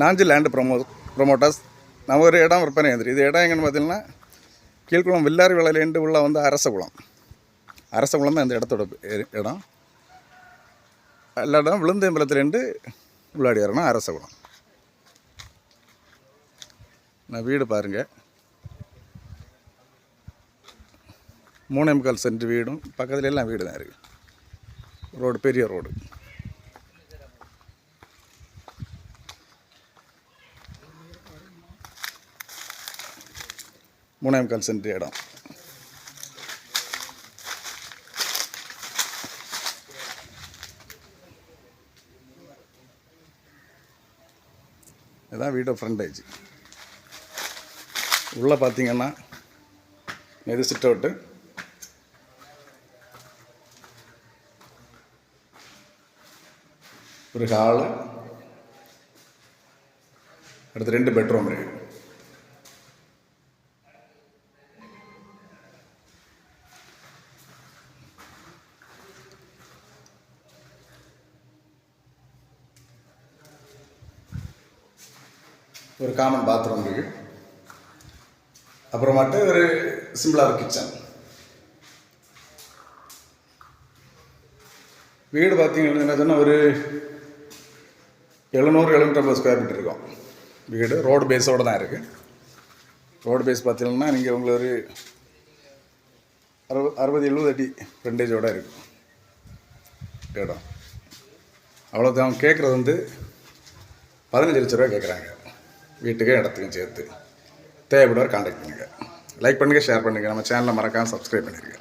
Nanji land promoters. நம்ம ஒரு இடம் விற்பனை வந்துருக்கு. இது இடம் எங்கன்னு பார்த்தீங்கன்னா கீழ்குளம் வில்லாரி விளையிலேண்டு உள்ள வந்து அரசகுளம் தான் இந்த இடத்தோட இடம். எல்லா இடம் விழுந்தம்பலத்துலேருந்து உள்ளாடி வரணும் அரசகுளம். நான் வீடு பாருங்கள், 3.25 சென்ட் வீடும் பக்கத்துல எல்லாம் வீடு தான் இருக்குது. ரோடு பெரிய ரோடு. மூணேமுக்கால் சென்ட் இடம். இதுதான் வீடோ ஃப்ரண்டேஜ். உள்ளே பார்த்தீங்கன்னா இது சிட் அவுட்டு, ஒரு ஹாலு, அடுத்து 2 பெட்ரூம் இருக்குது. ஒரு காமன் பாத்ரூம் இருக்குது. அப்புறமாட்டு ஒரு சிம்பிளாக கிச்சன். வீடு பார்த்தீங்கன்னா என்ன சொன்னால் ஒரு 700-750 ஸ்கொயர் ஃபீட் இருக்கும் வீடு. ரோடு பேஸோடு தான் இருக்குது. ரோடு பேஸ் பார்த்தீங்கன்னா நீங்கள் உங்களுக்கு ஒரு 60-70 அடி ஃப்ரண்டேஜோடு இருக்கும் இடம். அவ்வளோதான். கேட்குறது வந்து 15 லட்ச ரூபா கேட்குறாங்க வீட்டுக்கு இடத்துக்கும் சேர்த்து. தேவைப்படுவார் கான்டாக்ட் பண்ணுங்கள். லைக் பண்ணுங்கள், ஷேர் பண்ணுங்கள். நம்ம சேனலை மறக்காமல் சப்ஸ்கிரைப் பண்ணிடுங்க.